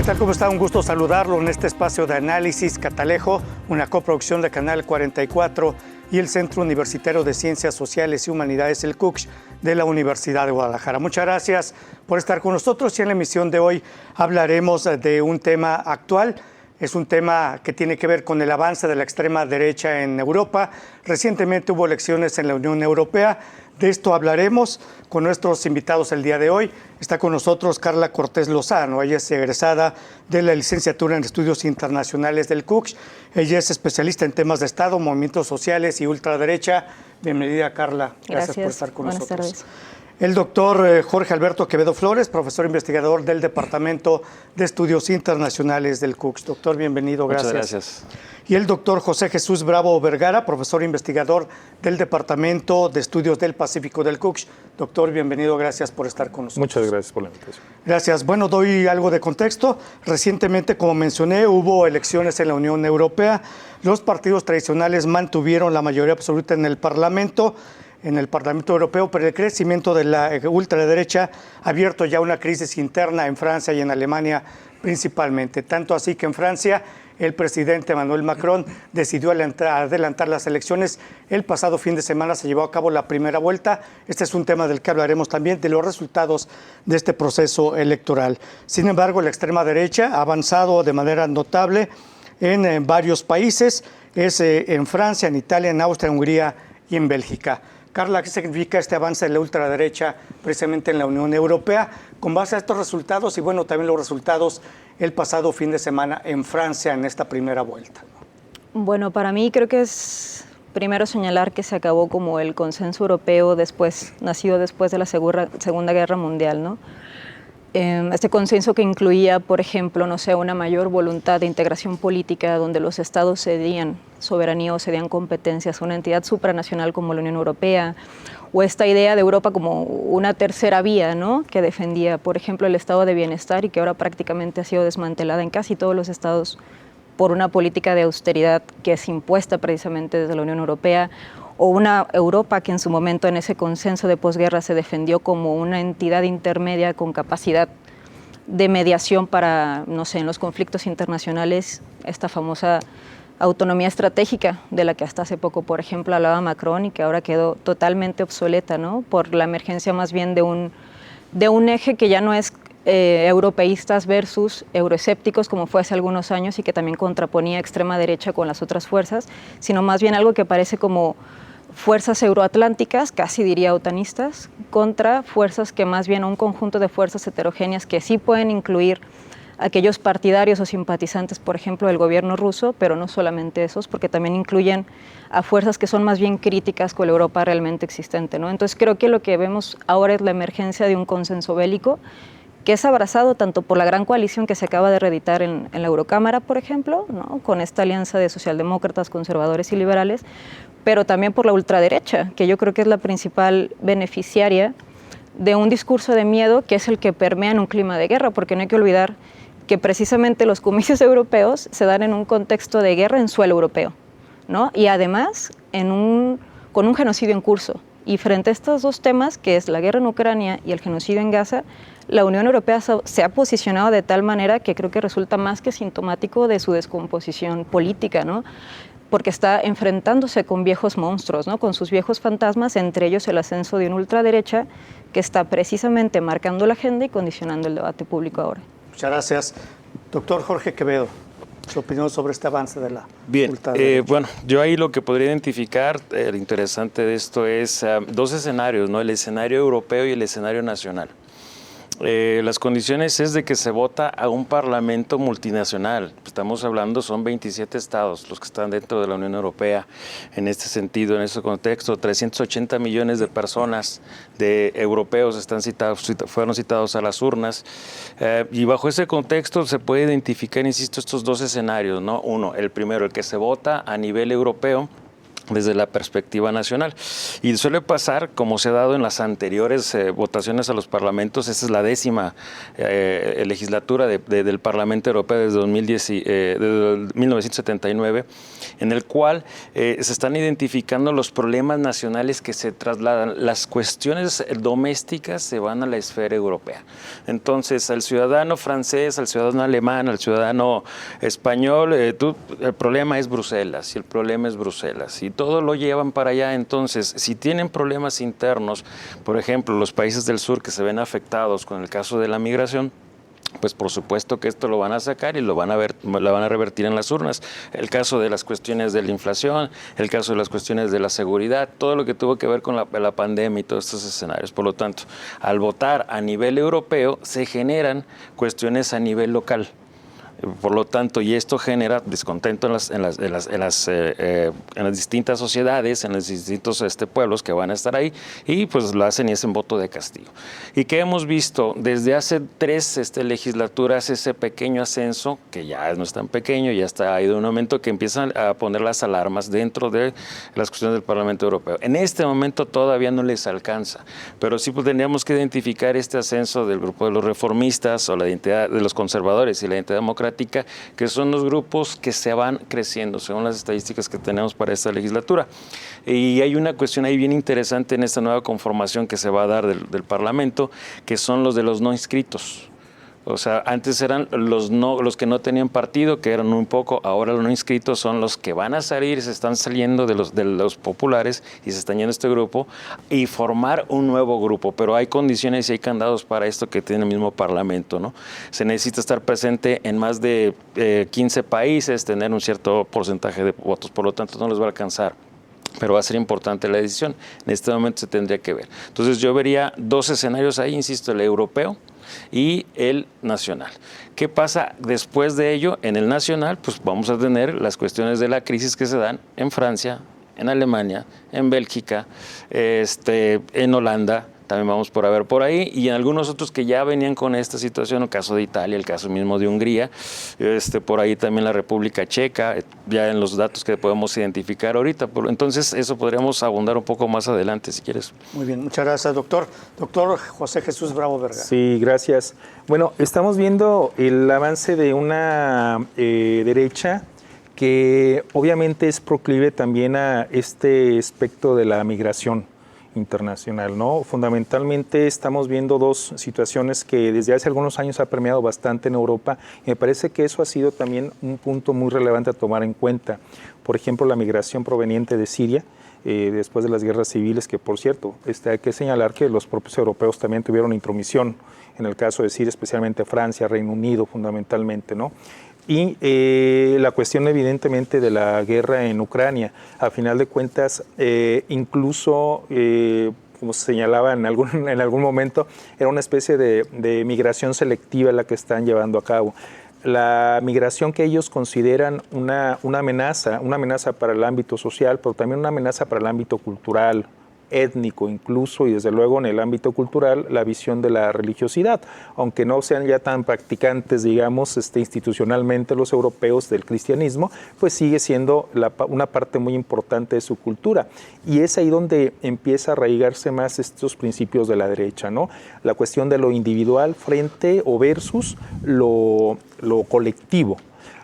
tal? ¿Cómo está? Un gusto saludarlo en este espacio de análisis Catalejo, una coproducción de Canal 44 y el Centro Universitario de Ciencias Sociales y Humanidades, el CUCH, de la Universidad de Guadalajara. Muchas gracias por estar con nosotros y en la emisión de hoy hablaremos de un tema actual. Es un tema que tiene que ver con el avance de la extrema derecha en Europa. Recientemente hubo elecciones en la Unión Europea. De esto hablaremos con nuestros invitados el día de hoy. Está con nosotros Carla Cortés Lozano. Ella es egresada de la licenciatura en Estudios Internacionales del CUCH. Ella es especialista en temas de Estado, movimientos sociales y ultraderecha. Bienvenida, Carla. Gracias por estar con nosotros. Buenas tardes. El doctor Jorge Alberto Quevedo Flores, profesor investigador del Departamento de Estudios Internacionales del CUCH. Doctor, bienvenido, gracias. Muchas gracias. Y el doctor José Jesús Bravo Vergara, profesor investigador del Departamento de Estudios del Pacífico del CUCH. Doctor, bienvenido, gracias por estar con nosotros. Muchas gracias por la invitación. Gracias. Bueno, doy algo de contexto. Recientemente, como mencioné, hubo elecciones en la Unión Europea. Los partidos tradicionales mantuvieron la mayoría absoluta en el Parlamento Europeo, pero el crecimiento de la ultraderecha ha abierto ya una crisis interna en Francia y en Alemania principalmente. Tanto así que en Francia el presidente Emmanuel Macron decidió adelantar las elecciones. El pasado fin de semana se llevó a cabo la primera vuelta. Este es un tema del que hablaremos también, de los resultados de este proceso electoral. Sin embargo, la extrema derecha ha avanzado de manera notable en varios países. Es en Francia, en Italia, en Austria, en Hungría y en Bélgica. Carla, ¿qué significa este avance de la ultraderecha precisamente en la Unión Europea? Con base a estos resultados y bueno, también los resultados el pasado fin de semana en Francia en esta primera vuelta. Bueno, para mí creo que es primero señalar que se acabó como el consenso europeo nacido después de la Segunda Guerra Mundial, ¿no? Este consenso que incluía, por ejemplo, una mayor voluntad de integración política donde los estados cedían soberanía o cedían competencias a una entidad supranacional como la Unión Europea, o esta idea de Europa como una tercera vía, ¿no? Que defendía, por ejemplo, el estado de bienestar y que ahora prácticamente ha sido desmantelada en casi todos los estados por una política de austeridad que es impuesta precisamente desde la Unión Europea, o una Europa que en su momento en ese consenso de posguerra se defendió como una entidad intermedia con capacidad de mediación para, en los conflictos internacionales, esta famosa autonomía estratégica de la que hasta hace poco, por ejemplo, hablaba Macron y que ahora quedó totalmente obsoleta, ¿no? Por la emergencia más bien de un eje que ya no es europeístas versus euroescépticos como fue hace algunos años y que también contraponía extrema derecha con las otras fuerzas, sino más bien algo que parece como fuerzas euroatlánticas, casi diría otanistas, contra fuerzas que más bien un conjunto de fuerzas heterogéneas que sí pueden incluir aquellos partidarios o simpatizantes, por ejemplo, del gobierno ruso, pero no solamente esos, porque también incluyen a fuerzas que son más bien críticas con la Europa realmente existente, ¿no? Entonces creo que lo que vemos ahora es la emergencia de un consenso bélico que es abrazado tanto por la gran coalición que se acaba de reeditar en la Eurocámara, por ejemplo, ¿no? Con esta alianza de socialdemócratas, conservadores y liberales, pero también por la ultraderecha, que yo creo que es la principal beneficiaria de un discurso de miedo que es el que permea en un clima de guerra, porque no hay que olvidar que precisamente los comicios europeos se dan en un contexto de guerra en suelo europeo, ¿no? Y además con un genocidio en curso. Y frente a estos dos temas, que es la guerra en Ucrania y el genocidio en Gaza, la Unión Europea se ha posicionado de tal manera que creo que resulta más que sintomático de su descomposición política, ¿no? Porque está enfrentándose con viejos monstruos, ¿no? Con sus viejos fantasmas, entre ellos el ascenso de una ultraderecha que está precisamente marcando la agenda y condicionando el debate público ahora. Muchas gracias. Doctor Jorge Quevedo, su opinión sobre este avance de la ultraderecha. Bien, bueno, yo ahí lo que podría identificar, lo interesante de esto es dos escenarios, ¿no? El escenario europeo y el escenario nacional. Las condiciones es de que se vota a un parlamento multinacional. Estamos hablando, son 27 estados los que están dentro de la Unión Europea en este sentido, en este contexto. 380 millones de personas, de europeos, fueron citados a las urnas. Y bajo ese contexto se puede identificar, insisto, estos dos escenarios, ¿no? Uno, el primero, el que se vota a nivel europeo, desde la perspectiva nacional. Y suele pasar, como se ha dado en las anteriores votaciones a los parlamentos, esta es la 10ª legislatura del Parlamento Europeo desde 1979, en el cual se están identificando los problemas nacionales que se trasladan. Las cuestiones domésticas se van a la esfera europea. Entonces, al ciudadano francés, al ciudadano alemán, al ciudadano español, el problema es Bruselas, y el problema es Bruselas. Y todo lo llevan para allá. Entonces, si tienen problemas internos, por ejemplo, los países del sur que se ven afectados con el caso de la migración, pues por supuesto que esto lo van a sacar y lo van a revertir en las urnas. El caso de las cuestiones de la inflación, el caso de las cuestiones de la seguridad, todo lo que tuvo que ver con la pandemia y todos estos escenarios. Por lo tanto, al votar a nivel europeo, se generan cuestiones a nivel local. Por lo tanto, y esto genera descontento en las distintas sociedades, en los distintos pueblos que van a estar ahí, y pues lo hacen y es en voto de castigo. Y que hemos visto desde hace 3 legislaturas ese pequeño ascenso, que ya no es tan pequeño, ya ha ido un aumento que empiezan a poner las alarmas dentro de las cuestiones del Parlamento Europeo. En este momento todavía no les alcanza, pero sí tendríamos que identificar este ascenso del grupo de los reformistas o la identidad de los conservadores y la identidad democrática, que son los grupos que se van creciendo según las estadísticas que tenemos para esta legislatura. Y hay una cuestión ahí bien interesante en esta nueva conformación que se va a dar del Parlamento, que son los de los no inscritos. O sea, antes eran los que no tenían partido, que eran un poco, ahora los no inscritos son los que van a salir, se están saliendo de los populares y se están yendo a este grupo y formar un nuevo grupo. Pero hay condiciones y hay candados para esto que tiene el mismo Parlamento, ¿no? Se necesita estar presente en más de 15 países, tener un cierto porcentaje de votos, por lo tanto no les va a alcanzar. Pero va a ser importante la decisión. En este momento se tendría que ver. Entonces yo vería 2 escenarios ahí, insisto, el europeo y el nacional. ¿Qué pasa después de ello? En el nacional, pues vamos a tener las cuestiones de la crisis que se dan en Francia, en Alemania, en Bélgica, en Holanda. También vamos por ver por ahí, y en algunos otros que ya venían con esta situación, el caso de Italia, el caso mismo de Hungría, por ahí también la República Checa, ya en los datos que podemos identificar ahorita. Entonces, eso podríamos abundar un poco más adelante, si quieres. Muy bien, muchas gracias, doctor. Doctor José Jesús Bravo Vergara. Sí, gracias. Bueno, estamos viendo el avance de una derecha que obviamente es proclive también a este aspecto de la migración internacional, ¿no? Fundamentalmente estamos viendo 2 situaciones que desde hace algunos años ha permeado bastante en Europa, y me parece que eso ha sido también un punto muy relevante a tomar en cuenta. Por ejemplo, la migración proveniente de Siria, después de las guerras civiles, que por cierto, hay que señalar que los propios europeos también tuvieron intromisión, en el caso de Siria, especialmente Francia, Reino Unido fundamentalmente, ¿no? Y la cuestión evidentemente de la guerra en Ucrania, a final de cuentas, incluso, como se señalaba en algún momento, era una especie de migración selectiva la que están llevando a cabo. La migración que ellos consideran una amenaza para el ámbito social, pero también una amenaza para el ámbito cultural, étnico incluso, y desde luego en el ámbito cultural la visión de la religiosidad, aunque no sean ya tan practicantes, digamos, institucionalmente los europeos del cristianismo, pues sigue siendo una parte muy importante de su cultura, y es ahí donde empieza a arraigarse más estos principios de la derecha, ¿no? La cuestión de lo individual frente o versus lo colectivo,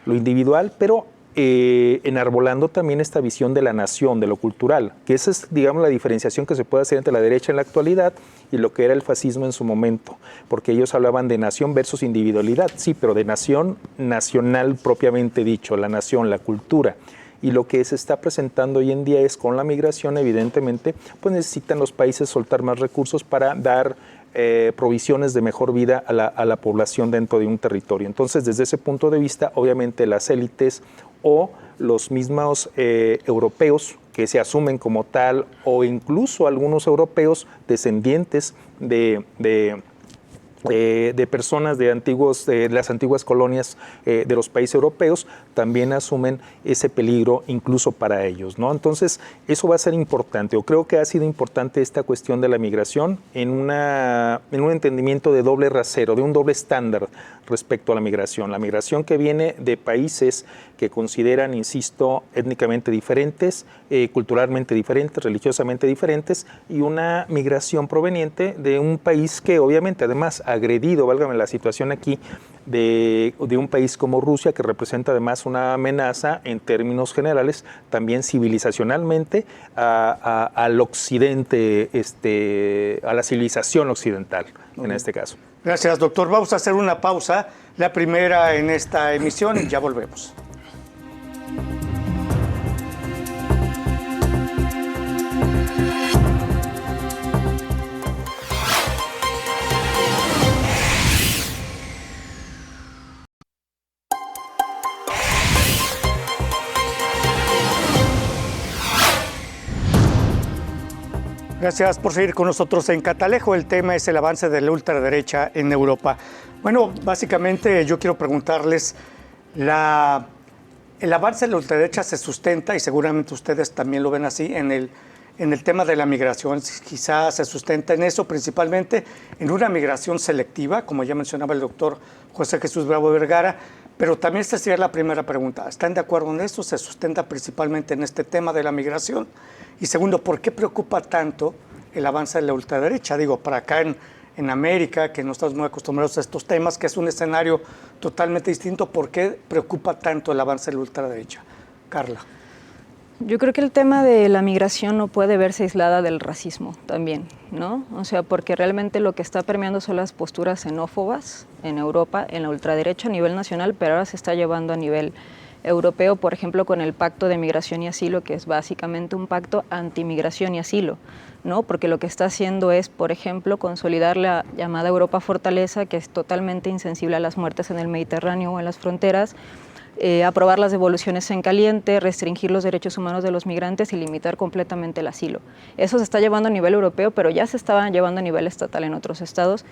lo individual, pero enarbolando también esta visión de la nación, de lo cultural, que esa es, digamos, la diferenciación que se puede hacer entre la derecha en la actualidad y lo que era el fascismo en su momento, porque ellos hablaban de nación versus individualidad, sí, pero de nación nacional propiamente dicho, la nación, la cultura. Y lo que se está presentando hoy en día es con la migración, evidentemente, pues necesitan los países soltar más recursos para dar provisiones de mejor vida a la población dentro de un territorio. Entonces, desde ese punto de vista, obviamente las élites o los mismos europeos que se asumen como tal, o incluso algunos europeos descendientes de personas de las antiguas colonias de los países europeos, también asumen ese peligro incluso para ellos, ¿no? Entonces, eso va a ser importante, o creo que ha sido importante esta cuestión de la migración en un entendimiento de doble rasero, de un doble estándar respecto a la migración que viene de países que consideran, insisto, étnicamente diferentes, culturalmente diferentes, religiosamente diferentes, y una migración proveniente de un país que obviamente además agredido, válgame la situación aquí, de un país como Rusia, que representa además una amenaza en términos generales, también civilizacionalmente, al occidente, a la civilización occidental, en este caso. Gracias, doctor. Vamos a hacer una pausa, la primera en esta emisión, y ya volvemos. Gracias por seguir con nosotros en Catalejo. El tema es el avance de la ultraderecha en Europa. Bueno, básicamente yo quiero preguntarles, el avance de la ultraderecha se sustenta, y seguramente ustedes también lo ven así, en el tema de la migración. Quizás se sustenta en eso, principalmente en una migración selectiva, como ya mencionaba el doctor José Jesús Bravo Vergara, pero también esta sería la primera pregunta. ¿Están de acuerdo en eso? ¿Se sustenta principalmente en este tema de la migración? Y segundo, ¿por qué preocupa tanto el avance de la ultraderecha? Digo, para acá en América, que no estamos muy acostumbrados a estos temas, que es un escenario totalmente distinto, ¿por qué preocupa tanto el avance de la ultraderecha? Carla. Yo creo que el tema de la migración no puede verse aislada del racismo también, ¿no? O sea, porque realmente lo que está permeando son las posturas xenófobas en Europa, en la ultraderecha a nivel nacional, pero ahora se está llevando a nivel europeo, por ejemplo, con el Pacto de Migración y Asilo, que es básicamente un pacto antimigración y asilo, ¿no? Porque lo que está haciendo es, por ejemplo, consolidar la llamada Europa Fortaleza, que es totalmente insensible a las muertes en el Mediterráneo o en las fronteras, aprobar las devoluciones en caliente, restringir los derechos humanos de los migrantes y limitar completamente el asilo. Eso se está llevando a nivel europeo, pero ya se estaba llevando a nivel estatal en otros estados.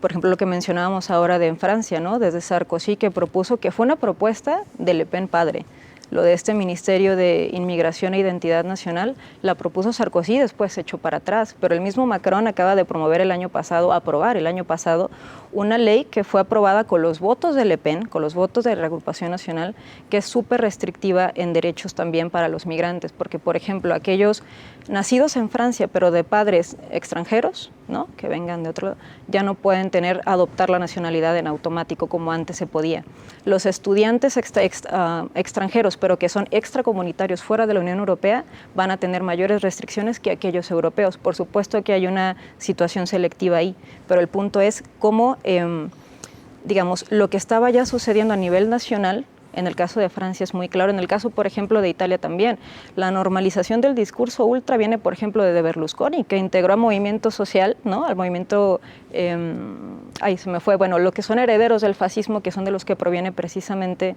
Por ejemplo, lo que mencionábamos ahora en Francia, ¿no? Desde Sarkozy, que propuso, que fue una propuesta de Le Pen padre, lo de este Ministerio de Inmigración e Identidad Nacional, la propuso Sarkozy, después se echó para atrás, pero el mismo Macron acaba de aprobar el año pasado, una ley que fue aprobada con los votos de Le Pen, con los votos de la Agrupación Nacional, que es súper restrictiva en derechos también para los migrantes, porque, por ejemplo, aquellos nacidos en Francia, pero de padres extranjeros, ¿no? Que vengan de otro lado, ya no pueden adoptar la nacionalidad en automático como antes se podía. Los estudiantes extranjeros, pero que son extracomunitarios fuera de la Unión Europea, van a tener mayores restricciones que aquellos europeos. Por supuesto que hay una situación selectiva ahí, pero el punto es cómo, digamos, lo que estaba ya sucediendo a nivel nacional. En el caso de Francia es muy claro, en el caso, por ejemplo, de Italia también. La normalización del discurso ultra viene, por ejemplo, de Berlusconi, que integró a Movimiento Social, ¿no? Al movimiento, lo que son herederos del fascismo, que son de los que proviene precisamente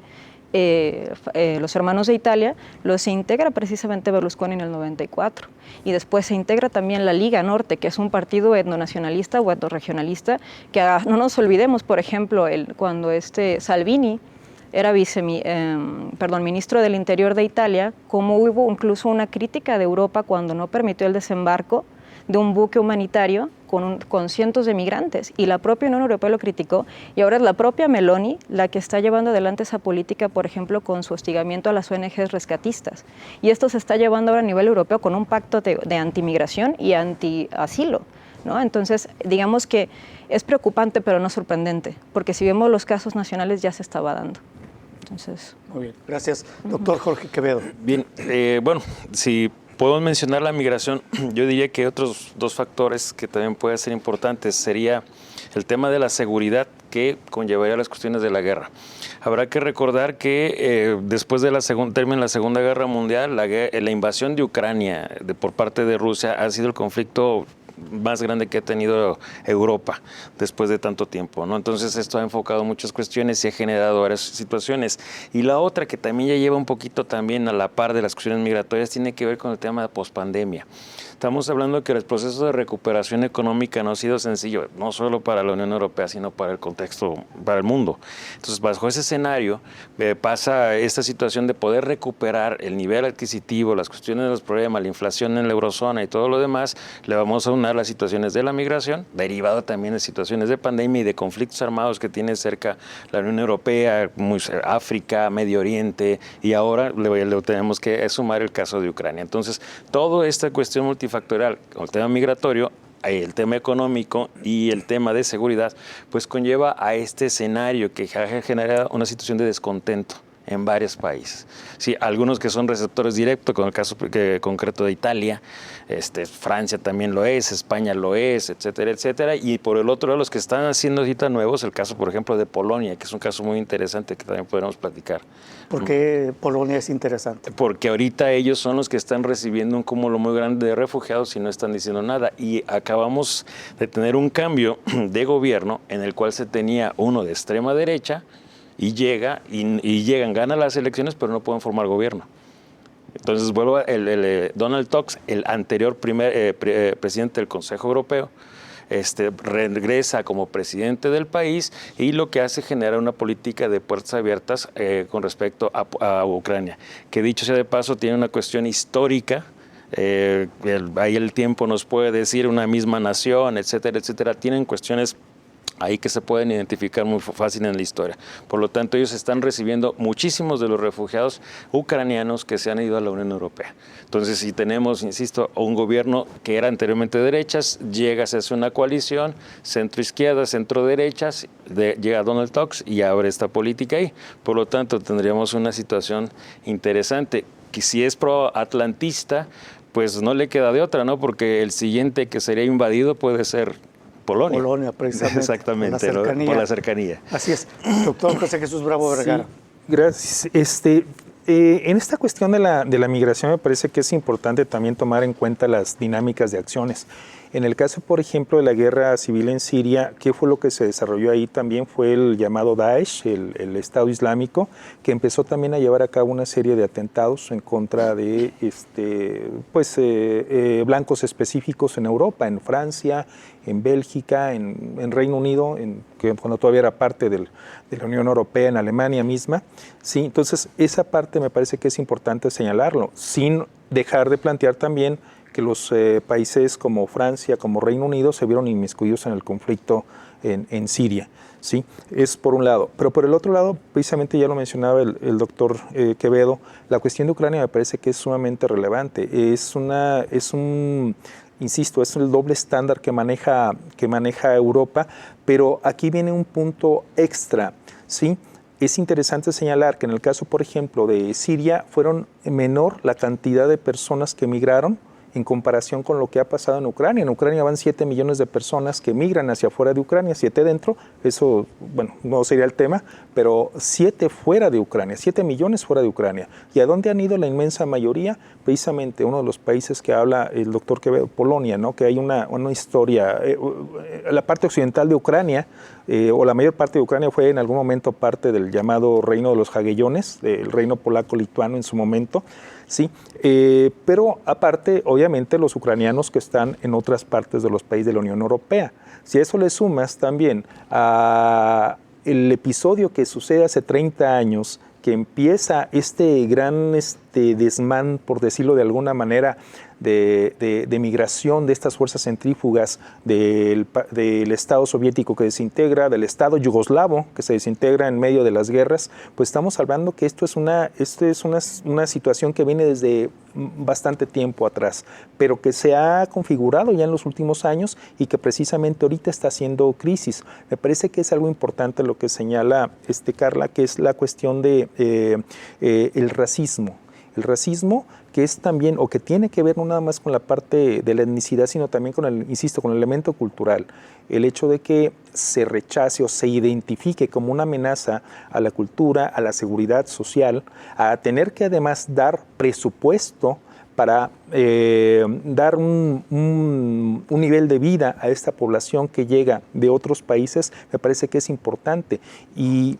los hermanos de Italia, los integra precisamente Berlusconi en el 94. Y después se integra también la Liga Norte, que es un partido etnonacionalista o etnoregionalista, que no nos olvidemos, por ejemplo, cuando Salvini era ministro del Interior de Italia, como hubo incluso una crítica de Europa cuando no permitió el desembarco de un buque humanitario con cientos de migrantes, y la propia Unión Europea lo criticó, y ahora es la propia Meloni la que está llevando adelante esa política, por ejemplo, con su hostigamiento a las ONGs rescatistas, y esto se está llevando ahora a nivel europeo con un pacto de antimigración y antiasilo, ¿no? Entonces, digamos que es preocupante, pero no sorprendente, porque si vemos los casos nacionales ya se estaba dando. Entonces, muy bien, gracias. Doctor Jorge Quevedo. Bien, si podemos mencionar la migración, yo diría que otros dos factores que también pueden ser importantes sería el tema de la seguridad que conllevaría las cuestiones de la guerra. Habrá que recordar que después de la Segunda Guerra Mundial, la invasión de Ucrania por parte de Rusia ha sido el conflicto más grande que ha tenido Europa después de tanto tiempo, ¿no? Entonces esto ha enfocado muchas cuestiones y ha generado varias situaciones. Y la otra que también ya lleva un poquito también a la par de las cuestiones migratorias tiene que ver con el tema de pospandemia. Estamos hablando que el proceso de recuperación económica no ha sido sencillo, no solo para la Unión Europea, sino para el contexto, para el mundo. Entonces, bajo ese escenario, pasa esta situación de poder recuperar el nivel adquisitivo, las cuestiones de los problemas, la inflación en la eurozona y todo lo demás, le vamos a un solucionar las situaciones de la migración, derivado también de situaciones de pandemia y de conflictos armados que tiene cerca la Unión Europea, África, Medio Oriente, y ahora le tenemos que sumar el caso de Ucrania. Entonces, toda esta cuestión multifactorial, con el tema migratorio, el tema económico y el tema de seguridad, pues conlleva a este escenario que genera una situación de descontento en varios países. Sí, algunos que son receptores directos, con el caso concreto de Italia, Francia también lo es, España lo es, etcétera, etcétera. Y por el otro lado, los que están haciendo ahorita nuevos, el caso, por ejemplo, de Polonia, que es un caso muy interesante que también podremos platicar. ¿Por qué Polonia es interesante? Porque ahorita ellos son los que están recibiendo un cúmulo muy grande de refugiados y no están diciendo nada. Y acabamos de tener un cambio de gobierno en el cual se tenía uno de extrema derecha, y llegan, ganan las elecciones, pero no pueden formar gobierno. Entonces vuelvo Donald Tusk, el anterior presidente del Consejo Europeo, regresa como presidente del país y lo que hace genera una política de puertas abiertas con respecto a Ucrania, que dicho sea de paso tiene una cuestión histórica. Ahí el tiempo nos puede decir una misma nación, etcétera, etcétera. Tienen cuestiones ahí que se pueden identificar muy fácil en la historia. Por lo tanto, ellos están recibiendo muchísimos de los refugiados ucranianos que se han ido a la Unión Europea. Entonces, si tenemos, insisto, un gobierno que era anteriormente de derechas, se hace una coalición, centro-izquierda, centro-derechas, llega Donald Tusk y abre esta política ahí. Por lo tanto, tendríamos una situación interesante, que si es pro-atlantista, pues no le queda de otra, ¿no? Porque el siguiente que sería invadido puede ser Polonia, precisamente. Exactamente, por la cercanía. Así es. Doctor José Jesús Bravo Vergara. Sí, gracias. En esta cuestión de la migración me parece que es importante también tomar en cuenta las dinámicas de acciones. En el caso, por ejemplo, de la guerra civil en Siria, ¿qué fue lo que se desarrolló ahí? También fue el llamado Daesh, el Estado Islámico, que empezó también a llevar a cabo una serie de atentados en contra de blancos específicos en Europa, en Francia, en Bélgica, en Reino Unido, cuando todavía era parte de la Unión Europea, en Alemania misma. Sí, entonces, esa parte me parece que es importante señalarlo, sin dejar de plantear también que los países como Francia, como Reino Unido, se vieron inmiscuidos en el conflicto en Siria. ¿Sí? Es por un lado. Pero por el otro lado, precisamente ya lo mencionaba el doctor Quevedo, la cuestión de Ucrania me parece que es sumamente relevante. Insisto, es el doble estándar que maneja Europa, pero aquí viene un punto extra, ¿sí? Es interesante señalar que en el caso, por ejemplo, de Siria, fueron menor la cantidad de personas que emigraron en comparación con lo que ha pasado en Ucrania. En Ucrania van 7 millones de personas que migran hacia afuera de Ucrania, 7 dentro, eso, bueno, no sería el tema, pero 7 fuera de Ucrania, 7 millones fuera de Ucrania. ¿Y a dónde han ido la inmensa mayoría? Precisamente uno de los países que habla el doctor Quevedo, Polonia, ¿no? Que hay una historia, la parte occidental de Ucrania, o la mayor parte de Ucrania fue en algún momento parte del llamado reino de los Jagellones, el reino polaco-lituano en su momento, sí, pero aparte, obviamente, los ucranianos que están en otras partes de los países de la Unión Europea. Si a eso le sumas también a el episodio que sucede hace 30 años, que empieza este gran desmán, por decirlo de alguna manera, de migración de estas fuerzas centrífugas del Estado soviético que desintegra, del Estado yugoslavo que se desintegra en medio de las guerras, pues estamos hablando que esto es una situación que viene desde bastante tiempo atrás, pero que se ha configurado ya en los últimos años y que precisamente ahorita está haciendo crisis. Me parece que es algo importante lo que señala Carla, que es la cuestión de el racismo. El racismo que es también, o que tiene que ver no nada más con la parte de la etnicidad, sino también con el elemento cultural. El hecho de que se rechace o se identifique como una amenaza a la cultura, a la seguridad social, a tener que además dar presupuesto para dar un nivel de vida a esta población que llega de otros países, me parece que es importante. Y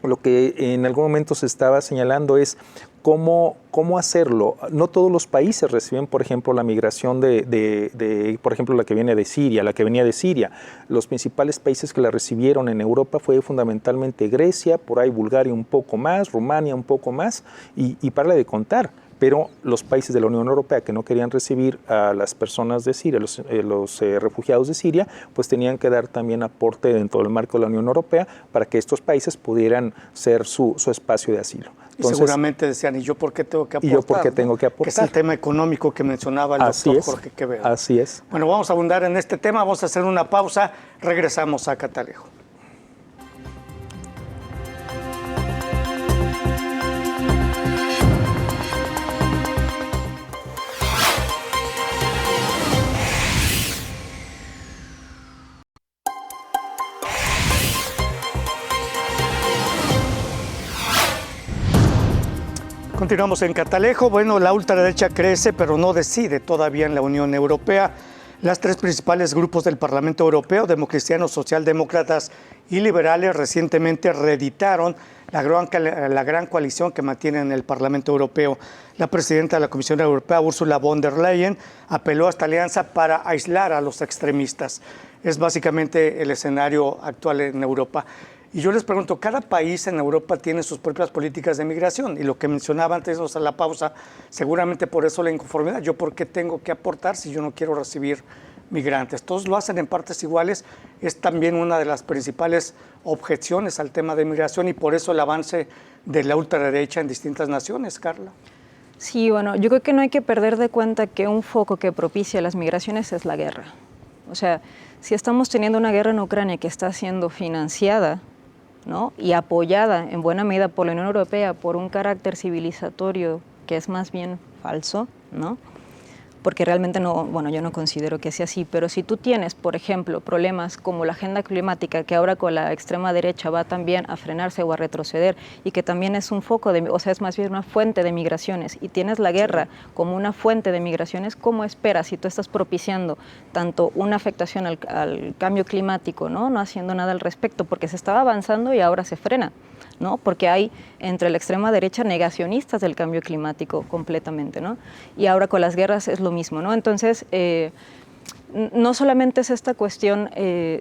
lo que en algún momento se estaba señalando es cómo hacerlo. No todos los países reciben, por ejemplo, la migración por ejemplo, la que viene de Siria, la que venía de Siria. Los principales países que la recibieron en Europa fue fundamentalmente Grecia, por ahí Bulgaria un poco más, Rumania un poco más, y para de contar. pero los países de la Unión Europea que no querían recibir a las personas de Siria, los refugiados de Siria, pues tenían que dar también aporte dentro del marco de la Unión Europea para que estos países pudieran ser su espacio de asilo. Entonces, y seguramente decían, ¿y yo por qué tengo que aportar? ¿Y yo por qué tengo que aportar? Que es el tema económico que mencionaba el doctor Jorge Quevedo. Así es. Bueno, vamos a abundar en este tema, vamos a hacer una pausa, regresamos a Catalejo. Continuamos en Catalejo. Bueno, la ultraderecha crece, pero no decide todavía en la Unión Europea. Las tres principales grupos del Parlamento Europeo, democristianos, socialdemócratas y liberales, recientemente reeditaron la gran coalición que mantienen en el Parlamento Europeo. La presidenta de la Comisión Europea, Ursula von der Leyen, apeló a esta alianza para aislar a los extremistas. Es básicamente el escenario actual en Europa. Y yo les pregunto, cada país en Europa tiene sus propias políticas de migración, y lo que mencionaba antes de la pausa, seguramente por eso la inconformidad. ¿Yo por qué tengo que aportar si yo no quiero recibir migrantes? Todos lo hacen en partes iguales. Es también una de las principales objeciones al tema de migración, y por eso el avance de la ultraderecha en distintas naciones, Carla. Sí, bueno, yo creo que no hay que perder de cuenta que un foco que propicia las migraciones es la guerra. O sea, si estamos teniendo una guerra en Ucrania que está siendo financiada, ¿no?, y apoyada en buena medida por la Unión Europea por un carácter civilizatorio que es más bien falso, ¿no?, porque realmente no, bueno, yo no considero que sea así, pero si tú tienes, por ejemplo, problemas como la agenda climática, que ahora con la extrema derecha va también a frenarse o a retroceder, y que también es un foco, o sea, es más bien una fuente de migraciones, y tienes la guerra como una fuente de migraciones, ¿cómo esperas si tú estás propiciando tanto una afectación al cambio climático, ¿no?, no haciendo nada al respecto, porque se estaba avanzando y ahora se frena, ¿no?, porque hay entre la extrema derecha negacionistas del cambio climático completamente, ¿no?, y ahora con las guerras es lo mismo, ¿no? Entonces, no solamente es esta cuestión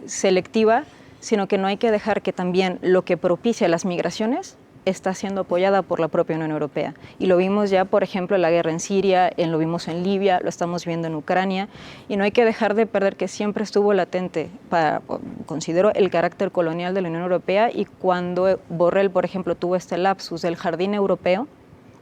selectiva, sino que no hay que dejar que también lo que propicia las migraciones está siendo apoyada por la propia Unión Europea. Y lo vimos ya, por ejemplo, en la guerra en Siria, lo vimos en Libia, lo estamos viendo en Ucrania, y no hay que dejar de perder que siempre estuvo latente, considero, el carácter colonial de la Unión Europea, y cuando Borrell, por ejemplo, tuvo este lapsus del jardín europeo,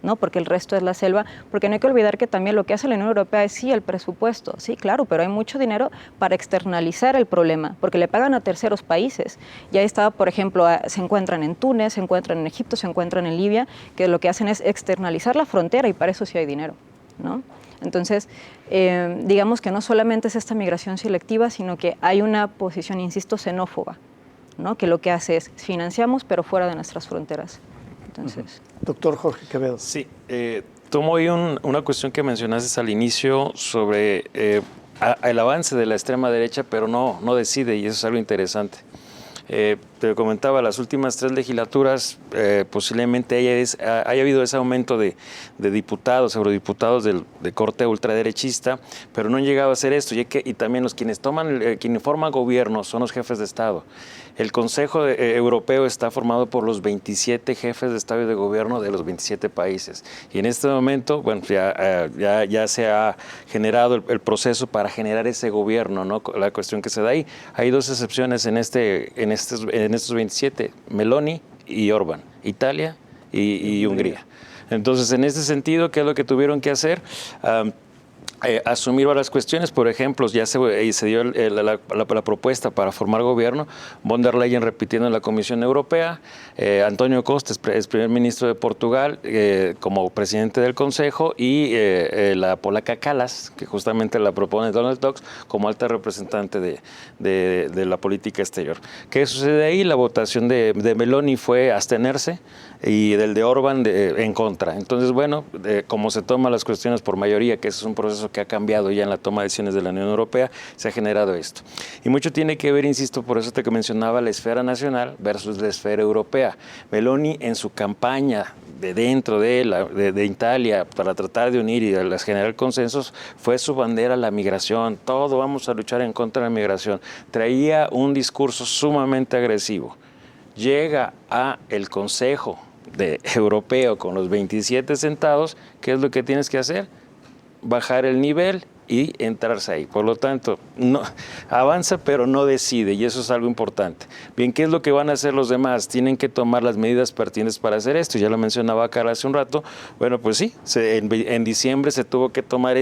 ¿no?, porque el resto es la selva, porque no hay que olvidar que también lo que hace la Unión Europea es sí el presupuesto, sí, claro, pero hay mucho dinero para externalizar el problema, porque le pagan a terceros países. Y ahí estaba, por ejemplo, se encuentran en Túnez, se encuentran en Egipto, se encuentran en Libia, que lo que hacen es externalizar la frontera, y para eso sí hay dinero, ¿no? Entonces, digamos que no solamente es esta migración selectiva, sino que hay una posición, insisto, xenófoba, ¿no?, que lo que hace es financiamos, pero fuera de nuestras fronteras. Entonces, doctor Jorge Quevedo. Sí, tomo ahí una cuestión que mencionaste al inicio sobre el avance de la extrema derecha, pero no decide, y eso es algo interesante. Te comentaba, las últimas 3 legislaturas posiblemente haya habido ese aumento de diputados, eurodiputados de corte ultraderechista, pero no han llegado a hacer esto, y también quienes forman gobierno son los jefes de Estado. El Consejo Europeo está formado por los 27 jefes de Estado y de Gobierno de los 27 países. Y en este momento, bueno, ya se ha generado el proceso para generar ese gobierno, ¿no? La cuestión que se da ahí. Hay 2 excepciones en estos 27, Meloni y Orbán, Italia y Hungría. Entonces, en este sentido, ¿qué es lo que tuvieron que hacer? Asumir varias cuestiones. Por ejemplo, ya se dio la propuesta para formar gobierno, von der Leyen repitiendo en la Comisión Europea, Antonio Costa es primer ministro de Portugal como presidente del Consejo, y la polaca Kallas, que justamente la propone Donald Tusk, como alta representante de la política exterior. ¿Qué sucede ahí? La votación de Meloni fue abstenerse, y del de Orbán en contra. Entonces, bueno, como se toman las cuestiones por mayoría, que ese es un proceso que ha cambiado ya en la toma de decisiones de la Unión Europea, se ha generado esto. Y mucho tiene que ver, insisto, por eso te mencionaba la esfera nacional versus la esfera europea. Meloni, en su campaña de dentro de Italia, para tratar de unir y de generar consensos, fue su bandera la migración. Todo vamos a luchar en contra de la migración. Traía un discurso sumamente agresivo. Llega a el Consejo europeo con los 27 sentados, ¿qué es lo que tienes que hacer? Bajar el nivel y entrarse ahí. Por lo tanto, no, avanza pero no decide, y eso es algo importante. Bien, ¿qué es lo que van a hacer los demás? Tienen que tomar las medidas pertinentes para hacer esto. Ya lo mencionaba Carla hace un rato. Bueno, pues sí, en diciembre se tuvo que tomar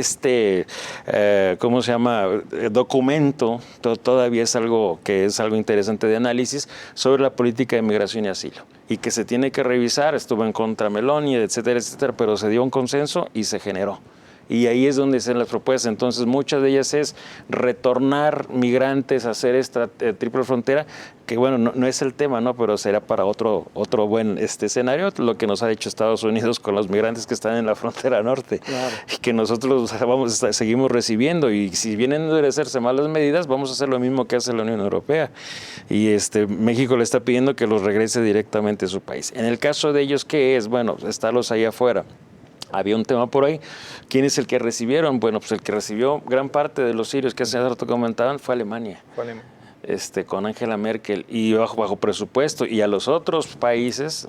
¿cómo se llama? Documento, todavía es algo que es algo interesante de análisis, sobre la política de migración y asilo. Y que se tiene que revisar, estuvo en contra Meloni, etcétera, etcétera, pero se dio un consenso y se generó. Y ahí es donde están las propuestas. Entonces, muchas de ellas es retornar migrantes a hacer esta triple frontera, que bueno, no es el tema, ¿no? Pero será para otro buen escenario, lo que nos ha hecho Estados Unidos con los migrantes que están en la frontera norte. Claro. Y que nosotros seguimos recibiendo. Y si vienen a endurecerse más las medidas, vamos a hacer lo mismo que hace la Unión Europea. Y México le está pidiendo que los regrese directamente a su país. En el caso de ellos, ¿qué es? Bueno, estarlos ahí afuera. Había un tema por ahí. ¿Quién es el que recibieron? Bueno, pues el que recibió gran parte de los sirios que hace rato comentaban fue Alemania. Con Angela Merkel, y bajo presupuesto. Y a los otros países,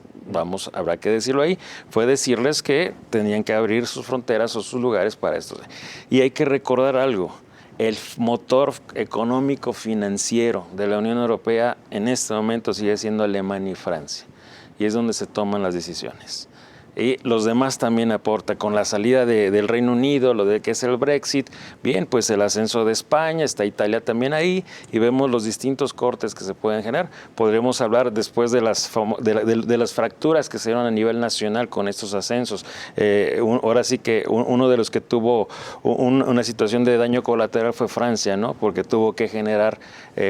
habrá que decirlo ahí, fue decirles que tenían que abrir sus fronteras o sus lugares para esto. Y hay que recordar algo. El motor económico financiero de la Unión Europea en este momento sigue siendo Alemania y Francia. Y es donde se toman las decisiones. Y los demás también aportan con la salida del Reino Unido, lo de que es el Brexit, bien, pues el ascenso de España, está Italia también ahí, y vemos los distintos cortes que se pueden generar. Podremos hablar después de las fracturas que se dieron a nivel nacional con estos ascensos. Ahora sí que uno de los que tuvo una situación de daño colateral fue Francia, ¿no? Porque tuvo que generar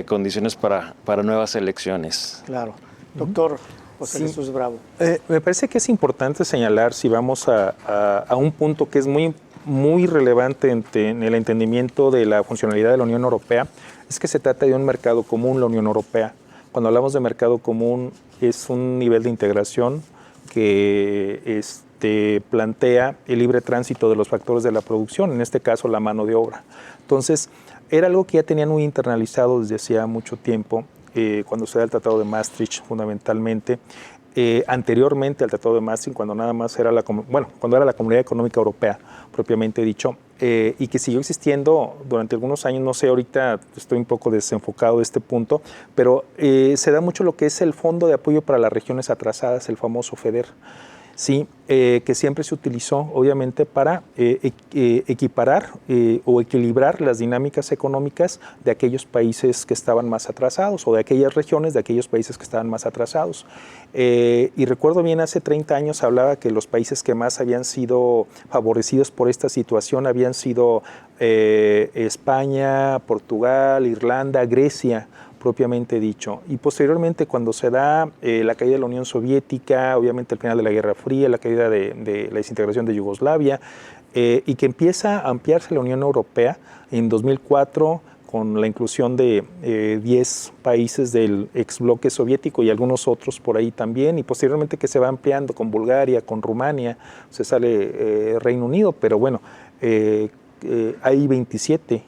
condiciones para nuevas elecciones. Claro. Doctor José Jesús Bravo. Me parece que es importante señalar, si vamos a un punto que es muy, muy relevante en el entendimiento de la funcionalidad de la Unión Europea, es que se trata de un mercado común, la Unión Europea. Cuando hablamos de mercado común, es un nivel de integración que plantea el libre tránsito de los factores de la producción, en este caso la mano de obra. Entonces, era algo que ya tenían muy internalizado desde hacía mucho tiempo, cuando se da el Tratado de Maastricht fundamentalmente, anteriormente al Tratado de Maastricht, cuando nada más era cuando era la Comunidad Económica Europea, propiamente dicho, y que siguió existiendo durante algunos años. No sé, ahorita estoy un poco desenfocado de este punto, pero se da mucho lo que es el Fondo de Apoyo para las Regiones Atrasadas, el famoso FEDER. Sí, que siempre se utilizó obviamente para equiparar o equilibrar las dinámicas económicas de aquellos países que estaban más atrasados o de aquellas regiones de aquellos países que estaban más atrasados. Y recuerdo bien, hace 30 años hablaba que los países que más habían sido favorecidos por esta situación habían sido España, Portugal, Irlanda, Grecia, propiamente dicho. Y posteriormente, cuando se da la caída de la Unión Soviética, obviamente el final de la Guerra Fría, la caída de la desintegración de Yugoslavia, y que empieza a ampliarse la Unión Europea en 2004 con la inclusión de 10 países del ex bloque soviético y algunos otros por ahí también, y posteriormente que se va ampliando con Bulgaria, con Rumania, se sale Reino Unido, pero bueno, hay 27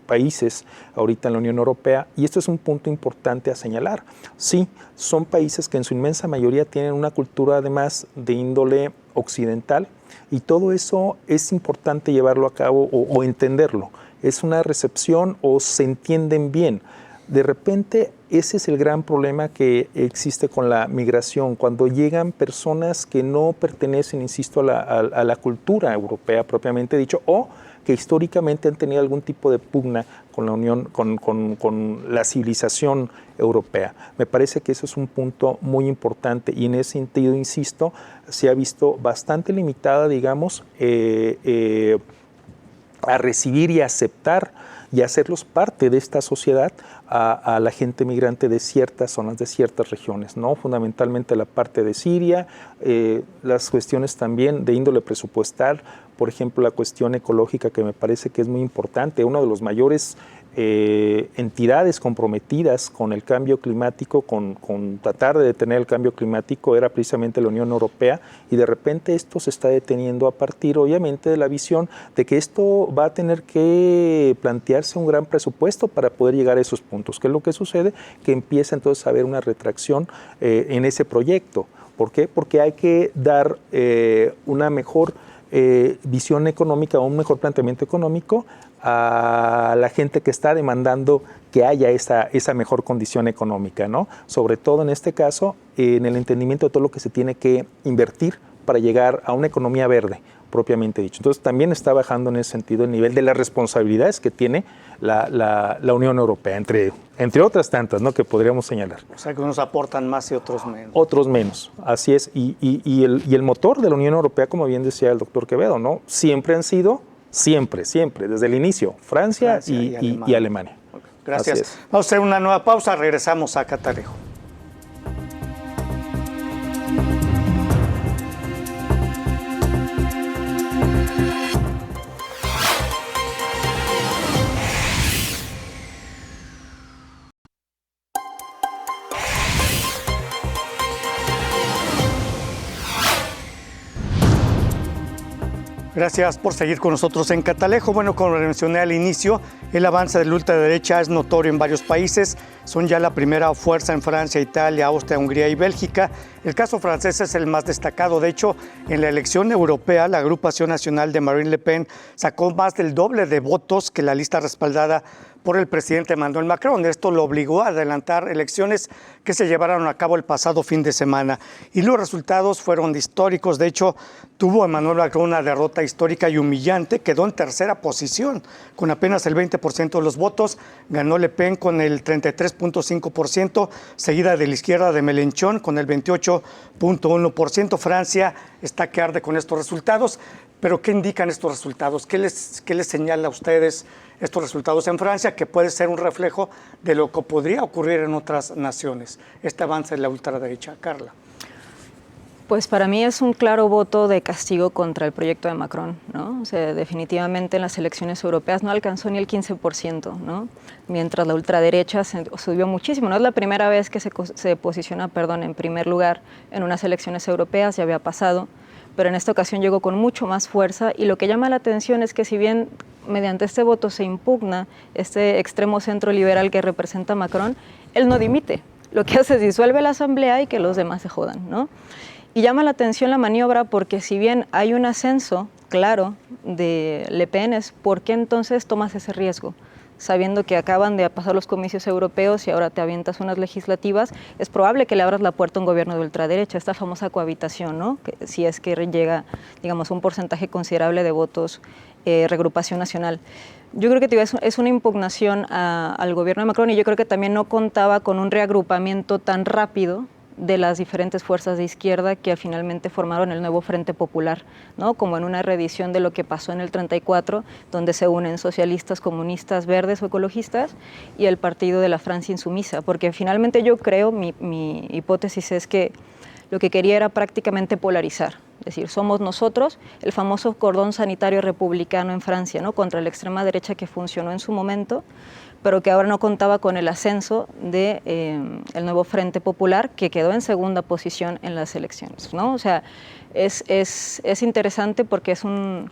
países ahorita en la Unión Europea, y esto es un punto importante a señalar. Sí, son países que en su inmensa mayoría tienen una cultura además de índole occidental, y todo eso es importante llevarlo a cabo o entenderlo. Es una recepción o se entienden bien. De repente, ese es el gran problema que existe con la migración, cuando llegan personas que no pertenecen, insisto, a la cultura europea propiamente dicho, o que históricamente han tenido algún tipo de pugna con la Unión, con la civilización europea. Me parece que eso es un punto muy importante, y en ese sentido, insisto, se ha visto bastante limitada, digamos, a recibir y aceptar y hacerlos parte de esta sociedad a la gente migrante de ciertas zonas, de ciertas regiones, ¿no? Fundamentalmente la parte de Siria, las cuestiones también de índole presupuestal, por ejemplo, la cuestión ecológica, que me parece que es muy importante. Uno de los mayores entidades comprometidas con el cambio climático, con tratar de detener el cambio climático, era precisamente la Unión Europea, y de repente esto se está deteniendo a partir, obviamente, de la visión de que esto va a tener que plantearse un gran presupuesto para poder llegar a esos puntos. ¿Qué es lo que sucede? Que empieza entonces a haber una retracción en ese proyecto. ¿Por qué? Porque hay que dar una mejor visión económica, un mejor planteamiento económico a la gente que está demandando que haya esa mejor condición económica, ¿no? Sobre todo en este caso, en el entendimiento de todo lo que se tiene que invertir para llegar a una economía verde, propiamente dicho. Entonces también está bajando en ese sentido el nivel de las responsabilidades que tiene la Unión Europea, entre otras tantas, ¿no?, que podríamos señalar. O sea, que unos aportan más y otros menos. Otros menos, así es. Y el motor de la Unión Europea, como bien decía el doctor Quevedo, ¿no?, siempre han sido, siempre, desde el inicio, Francia y Alemania. Okay. Gracias. Vamos a hacer una nueva pausa, regresamos a Catalejo. Gracias por seguir con nosotros en Catalejo. Bueno, como mencioné al inicio, el avance de la ultraderecha es notorio en varios países. Son ya la primera fuerza en Francia, Italia, Austria, Hungría y Bélgica. El caso francés es el más destacado. De hecho, en la elección europea, la agrupación nacional de Marine Le Pen sacó más del doble de votos que la lista respaldada por el presidente Emmanuel Macron. Esto lo obligó a adelantar elecciones que se llevaron a cabo el pasado fin de semana. Y los resultados fueron históricos. De hecho, tuvo Emmanuel Macron una derrota histórica y humillante. Quedó en tercera posición con apenas el 20% de los votos. Ganó Le Pen con el 33.5%, seguida de la izquierda de Mélenchon con el 28.1%. Francia está que arde con estos resultados. Pero ¿qué indican estos resultados? ¿Qué les señala a ustedes estos resultados en Francia, que puede ser un reflejo de lo que podría ocurrir en otras naciones, este avance de la ultraderecha? Carla. Pues para mí es un claro voto de castigo contra el proyecto de Macron, ¿no? O sea, definitivamente en las elecciones europeas no alcanzó ni el 15%, ¿no? Mientras la ultraderecha subió muchísimo. No es la primera vez que se posiciona, en primer lugar en unas elecciones europeas, ya había pasado, pero en esta ocasión llegó con mucho más fuerza, y lo que llama la atención es que si bien mediante este voto se impugna este extremo centro liberal que representa Macron, él no dimite. Lo que hace es disuelve la asamblea y que los demás se jodan, ¿no? Y llama la atención la maniobra porque si bien hay un ascenso claro de Le Pen, ¿por qué entonces tomas ese riesgo? Sabiendo que acaban de pasar los comicios europeos y ahora te avientas unas legislativas, es probable que le abras la puerta a un gobierno de ultraderecha, esta famosa cohabitación, ¿no? Que si es que llega, digamos, un porcentaje considerable de votos, regrupación nacional. Yo creo que es una impugnación al gobierno de Macron, y yo creo que también no contaba con un reagrupamiento tan rápido de las diferentes fuerzas de izquierda que finalmente formaron el nuevo Frente Popular, ¿no? Como en una reedición de lo que pasó en el 34, donde se unen socialistas, comunistas, verdes o ecologistas y el Partido de la Francia Insumisa, porque finalmente yo creo, mi hipótesis es que lo que quería era prácticamente polarizar, es decir, somos nosotros, el famoso cordón sanitario republicano en Francia, ¿no?, contra la extrema derecha que funcionó en su momento, pero que ahora no contaba con el ascenso de el nuevo Frente Popular, que quedó en segunda posición en las elecciones, ¿no? O sea, es interesante porque es un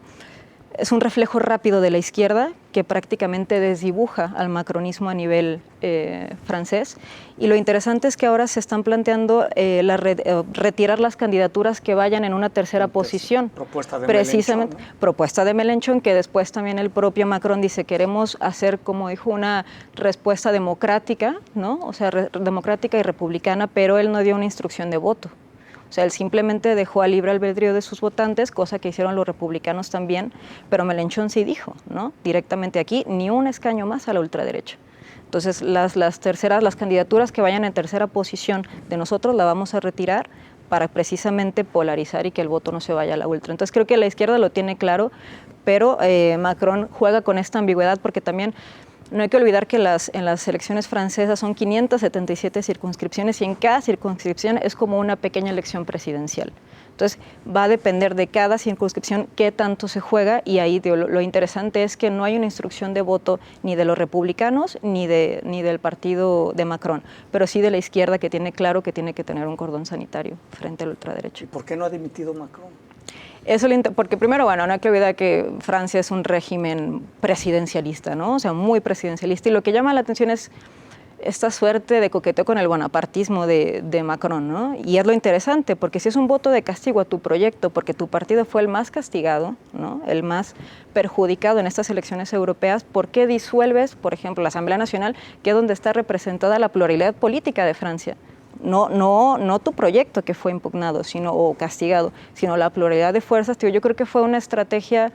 reflejo rápido de la izquierda que prácticamente desdibuja al macronismo a nivel francés. Y lo interesante es que ahora se están planteando retirar las candidaturas que vayan en una tercera posición. Propuesta de precisamente, Mélenchon, ¿no? Propuesta de Mélenchon, que después también el propio Macron dice, queremos hacer, como dijo, una respuesta democrática, ¿no? O sea, democrática y republicana, pero él no dio una instrucción de voto. O sea, él simplemente dejó a libre albedrío de sus votantes, cosa que hicieron los republicanos también, pero Mélenchon sí dijo, ¿no?, directamente aquí, ni un escaño más a la ultraderecha. Entonces, las candidaturas que vayan en tercera posición de nosotros la vamos a retirar para precisamente polarizar y que el voto no se vaya a la ultra. Entonces, creo que la izquierda lo tiene claro, pero Macron juega con esta ambigüedad porque también no hay que olvidar que en las elecciones francesas son 577 circunscripciones y en cada circunscripción es como una pequeña elección presidencial. Entonces, va a depender de cada circunscripción qué tanto se juega, y ahí lo interesante es que no hay una instrucción de voto ni de los republicanos ni del partido de Macron, pero sí de la izquierda, que tiene claro que tiene que tener un cordón sanitario frente al ultraderecho. ¿Y por qué no ha dimitido Macron? Eso porque primero, bueno, no hay que olvidar que Francia es un régimen presidencialista, ¿no? O sea, muy presidencialista, y lo que llama la atención es esta suerte de coqueteo con el bonapartismo de Macron, ¿no? Y es lo interesante, porque si es un voto de castigo a tu proyecto, porque tu partido fue el más castigado, ¿no?, el más perjudicado en estas elecciones europeas, ¿por qué disuelves, por ejemplo, la Asamblea Nacional, que es donde está representada la pluralidad política de Francia? No tu proyecto que fue impugnado o castigado, sino la pluralidad de fuerzas. Yo creo que fue una estrategia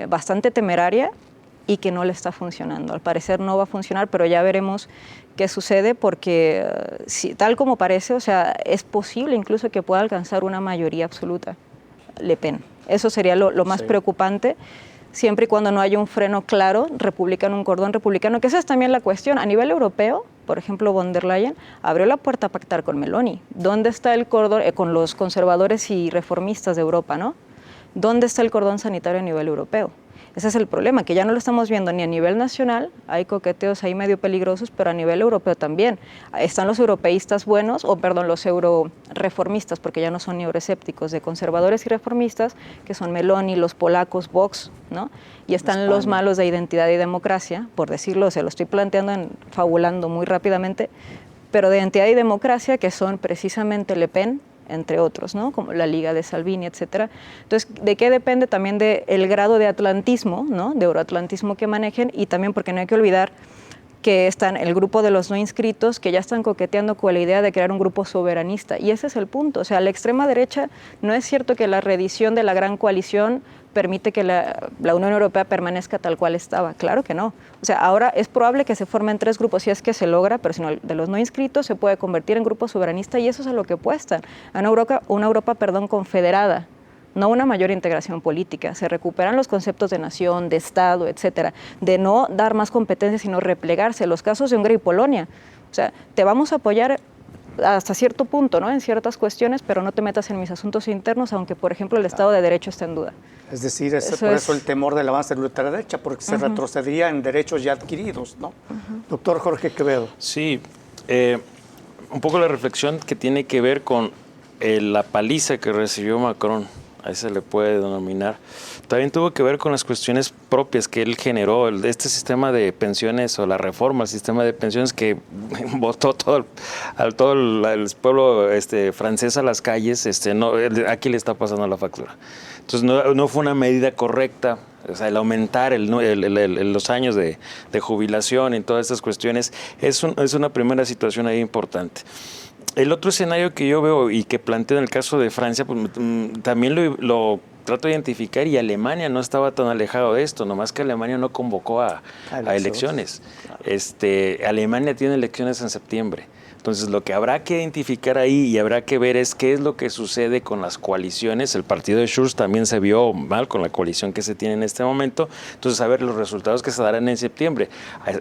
bastante temeraria y que no le está funcionando. Al parecer no va a funcionar, pero ya veremos qué sucede, porque tal como parece, o sea, es posible incluso que pueda alcanzar una mayoría absoluta Le Pen. Eso sería lo más preocupante, siempre y cuando no haya un freno claro republicano, un cordón republicano, que esa es también la cuestión. A nivel europeo, por ejemplo, von der Leyen abrió la puerta a pactar con Meloni. ¿Dónde está el cordón con los conservadores y reformistas de Europa, ¿no? ¿Dónde está el cordón sanitario a nivel europeo? Ese es el problema, que ya no lo estamos viendo ni a nivel nacional, hay coqueteos ahí medio peligrosos, pero a nivel europeo también. Están los europeístas buenos, los euroreformistas, porque ya no son ni euroescépticos, de conservadores y reformistas, que son Meloni, los polacos, Vox, ¿no? Y están España. Los malos de Identidad y Democracia, por decirlo, se lo estoy planteando, fabulando muy rápidamente, pero de Identidad y Democracia, que son precisamente Le Pen, entre otros, ¿no?, como la Liga de Salvini, etcétera. Entonces, ¿de qué depende? También del grado de atlantismo, ¿no?, de euroatlantismo que manejen, y también porque no hay que olvidar que están el grupo de los no inscritos, que ya están coqueteando con la idea de crear un grupo soberanista, y ese es el punto. O sea, la extrema derecha, no es cierto que la reedición de la gran coalición permite que la Unión Europea permanezca tal cual estaba. Claro que no. O sea, ahora es probable que se formen 3 grupos, si es que se logra, pero si no, de los no inscritos se puede convertir en grupo soberanista, y eso es a lo que apuestan, a una Europa confederada, no una mayor integración política. Se recuperan los conceptos de nación, de Estado, etcétera, de no dar más competencias, sino replegarse. Los casos de Hungría y Polonia, o sea, te vamos a apoyar hasta cierto punto, ¿no?, en ciertas cuestiones, pero no te metas en mis asuntos internos, aunque, por ejemplo, el Estado de Derecho está en duda. Es decir, por eso el temor del avance de la ultraderecha, porque se retrocedería en derechos ya adquiridos, ¿no? Doctor Jorge Quevedo. Sí, un poco la reflexión que tiene que ver con la paliza que recibió Macron, ahí se le puede denominar, también tuvo que ver con las cuestiones propias que él generó, este sistema de pensiones, o la reforma al sistema de pensiones que botó todo el pueblo francés a las calles. Aquí le está pasando la factura. Entonces no fue una medida correcta, o sea, el aumentar los años de jubilación y todas estas cuestiones es una primera situación ahí importante. El otro escenario que yo veo y que planteo en el caso de Francia, pues, también lo trato de identificar, y Alemania no estaba tan alejado de esto, nomás que Alemania no convocó a elecciones. Claro. Alemania tiene elecciones en septiembre. Entonces, lo que habrá que identificar ahí y habrá que ver es qué es lo que sucede con las coaliciones. El partido de Schurz también se vio mal con la coalición que se tiene en este momento. Entonces, a ver los resultados que se darán en septiembre.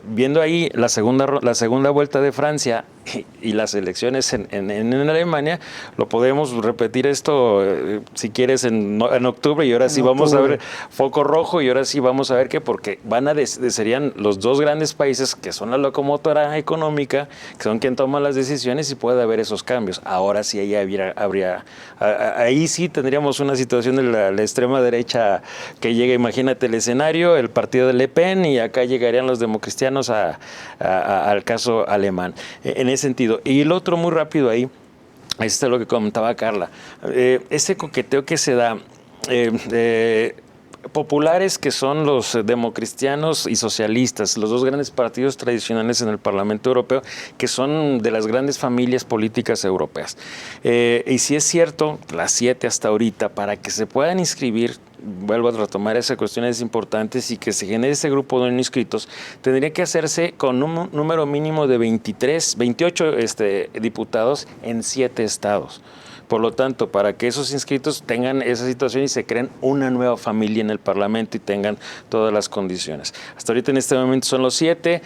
Viendo ahí la segunda vuelta de Francia y las elecciones en Alemania, lo podemos repetir esto, si quieres, en octubre, y ahora sí vamos a ver foco rojo, y ahora sí vamos a ver qué, porque serían los dos grandes países que son la locomotora económica, que son quien toma las decisiones, y puede haber esos cambios. Ahora sí ahí sí tendríamos una situación de la extrema derecha que llega, imagínate el escenario, el partido de Le Pen, y acá llegarían los democristianos al caso alemán, en ese sentido. Y el otro, muy rápido ahí, es lo que comentaba Carla, ese coqueteo que se da populares, que son los democristianos y socialistas, los dos grandes partidos tradicionales en el Parlamento Europeo, que son de las grandes familias políticas europeas. Y si es cierto, las 7 hasta ahorita, para que se puedan inscribir, vuelvo a retomar esas cuestiones importantes, y que se genere ese grupo de no inscritos, tendría que hacerse con un número mínimo de 28 diputados en 7 estados. Por lo tanto, para que esos inscritos tengan esa situación y se creen una nueva familia en el Parlamento y tengan todas las condiciones. Hasta ahorita en este momento son los 7,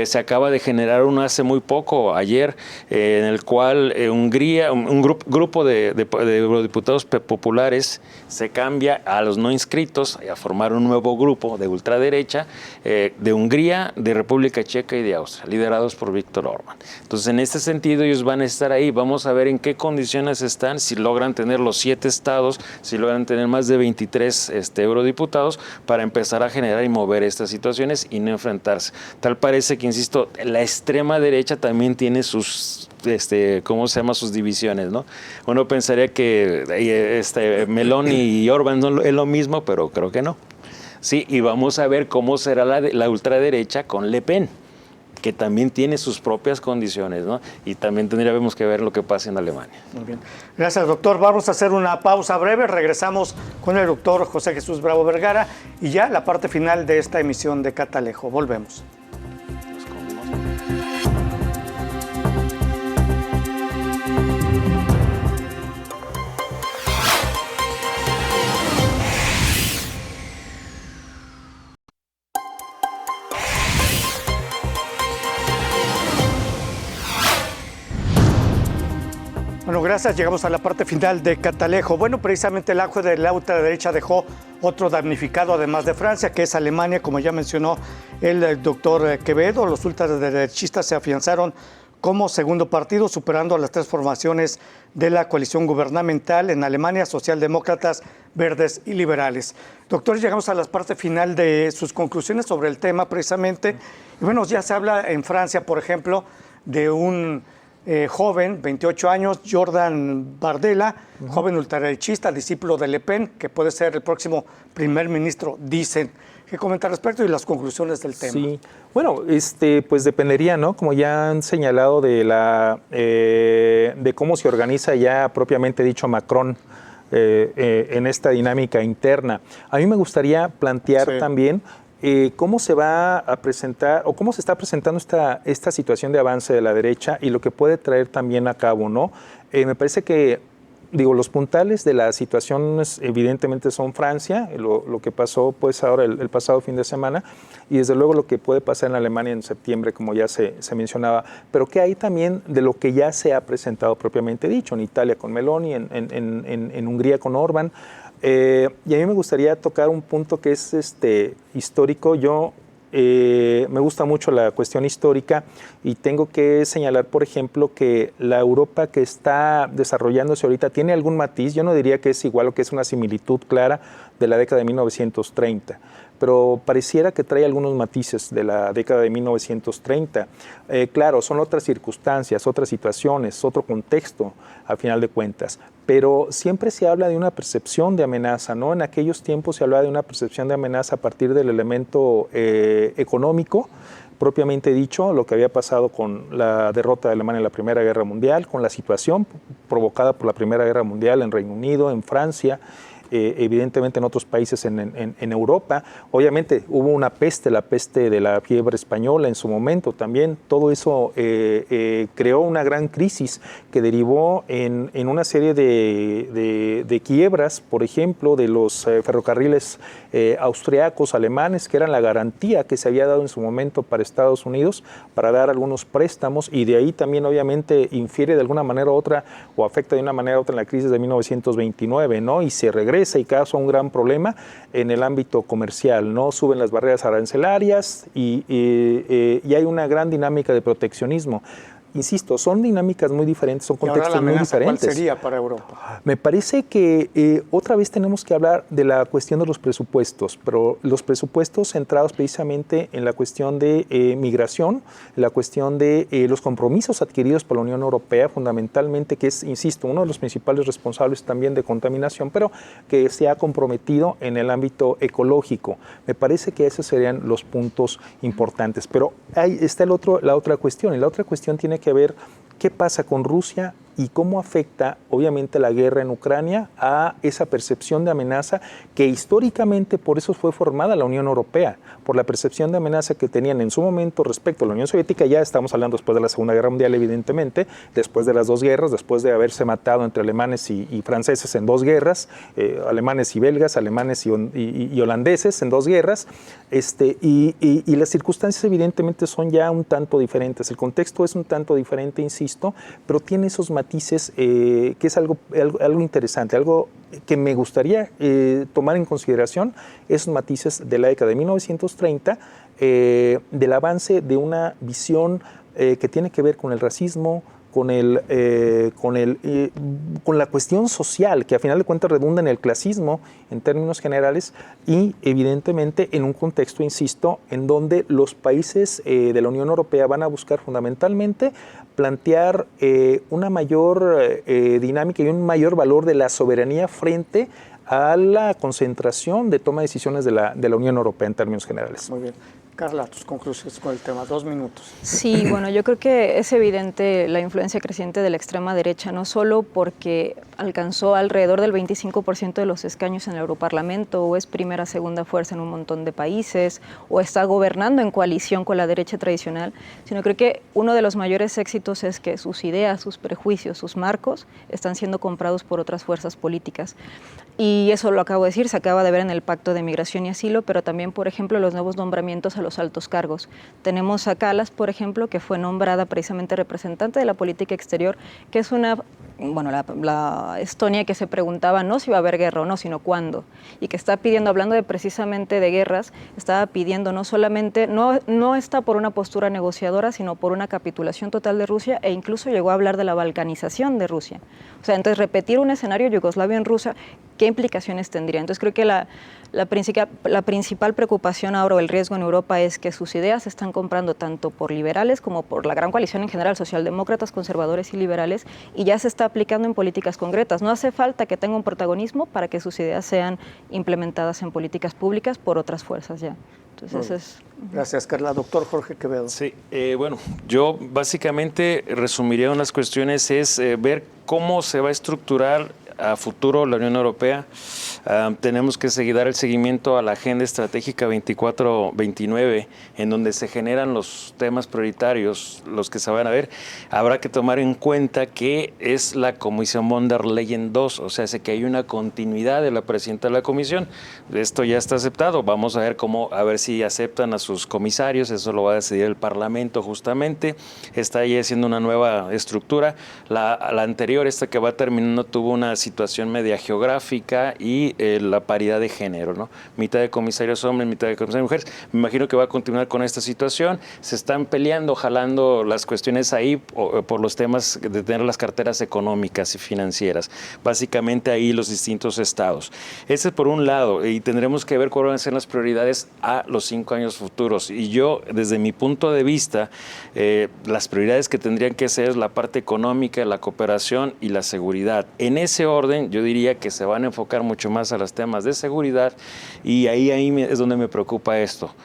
se acaba de generar uno hace muy poco, ayer, en el cual Hungría, un grupo de eurodiputados populares se cambia a los no inscritos a formar un nuevo grupo de ultraderecha de Hungría, de República Checa y de Austria, liderados por Viktor Orbán. Entonces, en este sentido, ellos van a estar ahí. Vamos a ver en qué condiciones están, si logran tener los 7 estados, si logran tener más de 23 eurodiputados para empezar a generar y mover estas situaciones y no enfrentarse. Tal parece que, insisto, la extrema derecha también tiene sus ¿cómo se llama? Sus divisiones, ¿no? Uno pensaría que Meloni y Orbán es lo mismo, pero creo que no. Sí, y vamos a ver cómo será la ultraderecha con Le Pen, que también tiene sus propias condiciones, ¿no? Y también tendríamos que ver lo que pasa en Alemania. Muy bien. Gracias, doctor. Vamos a hacer una pausa breve. Regresamos con el doctor José Jesús Bravo Vergara y ya la parte final de esta emisión de Catalejo. Volvemos. Bueno, gracias. Llegamos a la parte final de Catalejo. Bueno, precisamente el auge de la ultraderecha dejó otro damnificado, además de Francia, que es Alemania, como ya mencionó el doctor Quevedo. Los ultraderechistas se afianzaron como segundo partido, superando a las 3 formaciones de la coalición gubernamental en Alemania: socialdemócratas, verdes y liberales. Doctor, llegamos a la parte final de sus conclusiones sobre el tema, precisamente. Y bueno, ya se habla en Francia, por ejemplo, de un joven, 28 años, Jordan Bardella, joven ultraderechista, discípulo de Le Pen, que puede ser el próximo primer ministro, dicen. ¿Qué comentar al respecto y las conclusiones del tema? Sí, bueno, pues dependería, ¿no? Como ya han señalado de cómo se organiza ya propiamente dicho Macron en esta dinámica interna. A mí me gustaría plantear también cómo se va a presentar o cómo se está presentando esta situación de avance de la derecha y lo que puede traer también a cabo, ¿no? Me parece que, los puntales de la situación evidentemente son Francia, lo que pasó pues ahora el pasado fin de semana, y desde luego lo que puede pasar en Alemania en septiembre, como ya se mencionaba, pero que hay también de lo que ya se ha presentado propiamente dicho, en Italia con Meloni, en Hungría con Orbán. Y a mí me gustaría tocar un punto que es histórico. Me gusta mucho la cuestión histórica y tengo que señalar, por ejemplo, que la Europa que está desarrollándose ahorita tiene algún matiz. Yo no diría que es igual o que es una similitud clara de la década de 1930, pero pareciera que trae algunos matices de la década de 1930. Claro, son otras circunstancias, otras situaciones, otro contexto, a final de cuentas, pero siempre se habla de una percepción de amenaza, ¿no? En aquellos tiempos se hablaba de una percepción de amenaza a partir del elemento económico, propiamente dicho, lo que había pasado con la derrota de Alemania en la Primera Guerra Mundial, con la situación provocada por la Primera Guerra Mundial en Reino Unido, en Francia, evidentemente en otros países en Europa. Obviamente hubo una peste, la peste de la fiebre española en su momento también. Todo eso creó una gran crisis que derivó en una serie de quiebras, por ejemplo, de los ferrocarriles austriacos, alemanes, que eran la garantía que se había dado en su momento para Estados Unidos para dar algunos préstamos, y de ahí también obviamente infiere de alguna manera u otra o afecta de una manera u otra en la crisis de 1929, ¿no? Y se regresa y causa un gran problema en el ámbito comercial, ¿no? Suben las barreras arancelarias y hay una gran dinámica de proteccionismo. Insisto, son dinámicas muy diferentes, son contextos muy diferentes. ¿Cuál sería para Europa? Me parece que otra vez tenemos que hablar de la cuestión de los presupuestos, pero los presupuestos centrados precisamente en la cuestión de migración, la cuestión de los compromisos adquiridos por la Unión Europea, fundamentalmente, que es, insisto, uno de los principales responsables también de contaminación, pero que se ha comprometido en el ámbito ecológico. Me parece que esos serían los puntos importantes. Pero ahí está la otra cuestión, y la otra cuestión tiene que ver qué pasa con Rusia y cómo afecta, obviamente, la guerra en Ucrania a esa percepción de amenaza que históricamente por eso fue formada la Unión Europea, por la percepción de amenaza que tenían en su momento respecto a la Unión Soviética. Ya estamos hablando después de la Segunda Guerra Mundial, evidentemente, después de las dos guerras, después de haberse matado entre alemanes y franceses en dos guerras, alemanes y belgas, alemanes y holandeses en dos guerras, y las circunstancias evidentemente son ya un tanto diferentes. El contexto es un tanto diferente, insisto, pero tiene esos matices que es algo interesante, algo que me gustaría tomar en consideración, esos matices de la década de 1930, del avance de una visión que tiene que ver con el racismo, con la cuestión social, que a final de cuentas redunda en el clasismo en términos generales, y evidentemente en un contexto, insisto, en donde los países de la Unión Europea van a buscar fundamentalmente plantear una mayor dinámica y un mayor valor de la soberanía frente a la concentración de toma de decisiones de la Unión Europea en términos generales. Muy bien. Carla, tus conclusiones con el tema, 2 minutos. Sí, bueno, yo creo que es evidente la influencia creciente de la extrema derecha, no solo porque alcanzó alrededor del 25% de los escaños en el Europarlamento, o es primera, segunda fuerza en un montón de países, o está gobernando en coalición con la derecha tradicional, sino creo que uno de los mayores éxitos es que sus ideas, sus prejuicios, sus marcos están siendo comprados por otras fuerzas políticas. Y eso lo acabo de decir, se acaba de ver en el Pacto de Migración y Asilo, pero también, por ejemplo, los nuevos nombramientos a los altos cargos. Tenemos a Kallas, por ejemplo, que fue nombrada precisamente representante de la política exterior, que es la Estonia que se preguntaba no si iba a haber guerra o no, sino cuándo. Y que está pidiendo, hablando precisamente de guerras, estaba pidiendo no solamente, no está por una postura negociadora, sino por una capitulación total de Rusia, e incluso llegó a hablar de la balcanización de Rusia. O sea, entonces repetir un escenario Yugoslavia en Rusia, ¿qué implicaciones tendría? Entonces creo que la principal preocupación ahora, o el riesgo en Europa, es que sus ideas se están comprando tanto por liberales como por la gran coalición en general, socialdemócratas, conservadores y liberales, y ya se está aplicando en políticas concretas. No hace falta que tenga un protagonismo para que sus ideas sean implementadas en políticas públicas por otras fuerzas ya. Entonces es... Gracias, Carla. Doctor Jorge Quevedo. Sí, bueno, yo básicamente resumiría unas cuestiones, es ver cómo se va a estructurar a futuro la Unión Europea. Tenemos que dar el seguimiento a la Agenda Estratégica 24-29, en donde se generan los temas prioritarios, los que se van a ver. Habrá que tomar en cuenta que es la Comisión von der Leyen II, o sea, que hay una continuidad de la presidenta de la Comisión. Esto ya está aceptado. Vamos a ver si aceptan a sus comisarios. Eso lo va a decidir el Parlamento justamente. Está ahí haciendo una nueva estructura. La anterior, esta que va terminando, tuvo una situación media geográfica y la paridad de género, ¿no? Mitad de comisarios hombres, mitad de comisarios mujeres. Me imagino que va a continuar con esta situación. Se están peleando, jalando las cuestiones ahí por los temas de tener las carteras económicas y financieras. Básicamente ahí los distintos estados. Ese por un lado, y tendremos que ver cuáles van a ser las prioridades a los 5 años futuros. Y yo, desde mi punto de vista, las prioridades que tendrían que ser es la parte económica, la cooperación y la seguridad. En ese orden, yo diría que se van a enfocar mucho más a los temas de seguridad, y ahí es donde me preocupa esto.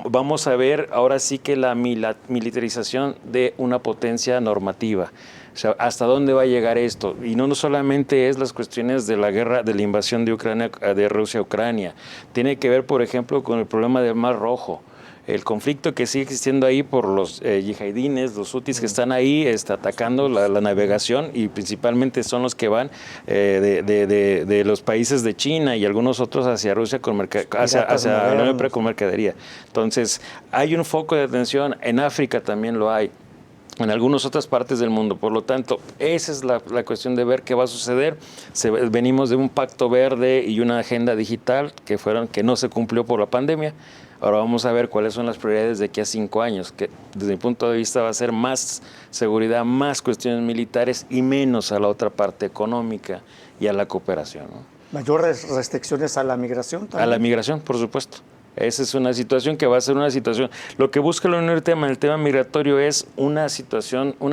Vamos a ver ahora sí que la militarización de una potencia normativa. O sea, ¿hasta dónde va a llegar esto? Y no solamente es las cuestiones de la guerra, de la invasión de Ucrania, de Rusia a Ucrania. Tiene que ver, por ejemplo, con el problema del Mar Rojo. El conflicto que sigue existiendo ahí por los yihadines, los hutis que están ahí atacando la navegación, y principalmente son los que van de los países de China y algunos otros hacia Rusia hacia la Unión Europea con mercadería. Entonces, hay un foco de atención. En África también lo hay, en algunas otras partes del mundo. Por lo tanto, esa es la cuestión de ver qué va a suceder. Venimos de un pacto verde y una agenda digital que no se cumplió por la pandemia. Ahora vamos a ver cuáles son las prioridades de aquí a 5 años, que desde mi punto de vista va a ser más seguridad, más cuestiones militares y menos a la otra parte económica y a la cooperación, ¿no? ¿Mayores restricciones a la migración también? A la migración, por supuesto. Esa es una situación que va a ser una situación. Lo que busca la Unión Europea en el tema migratorio es una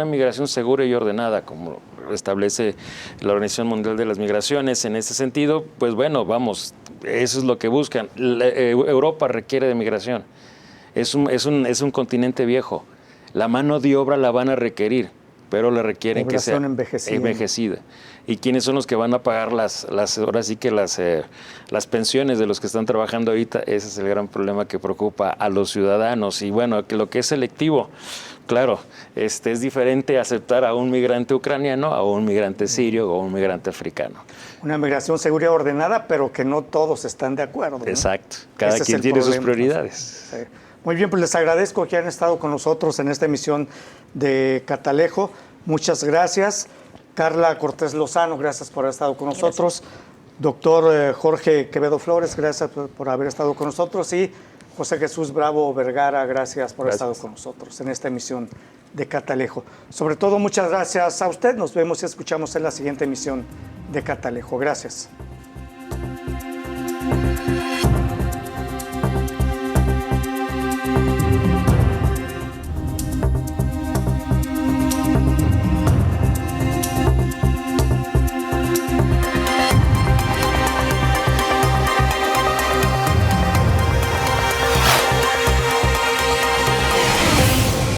migración segura y ordenada, como establece la Organización Mundial de las Migraciones. En ese sentido, pues bueno, vamos, eso es lo que buscan. Europa requiere de migración. Es un continente viejo. La mano de obra la van a requerir, pero le requieren que sea Población envejecida. ¿Y quiénes son los que van a pagar ahora sí que las pensiones de los que están trabajando ahorita? Ese es el gran problema que preocupa a los ciudadanos. Y bueno, que lo que es selectivo, claro, es diferente aceptar a un migrante ucraniano, a un migrante sirio o a un migrante africano. Una migración segura y ordenada, pero que no todos están de acuerdo, ¿no? Exacto, cada Ese es quien el tiene sus problema. prioridades. Sí. Muy bien, pues les agradezco que hayan estado con nosotros en esta emisión de Catalejo. Muchas gracias. Carla Cortés Lozano, gracias por haber estado con nosotros. Doctor Jorge Quevedo Flores, gracias por haber estado con nosotros. Y José Jesús Bravo Vergara, gracias por haber estado con nosotros en esta emisión de Catalejo. Sobre todo, muchas gracias a usted. Nos vemos y escuchamos en la siguiente emisión de Catalejo. Gracias.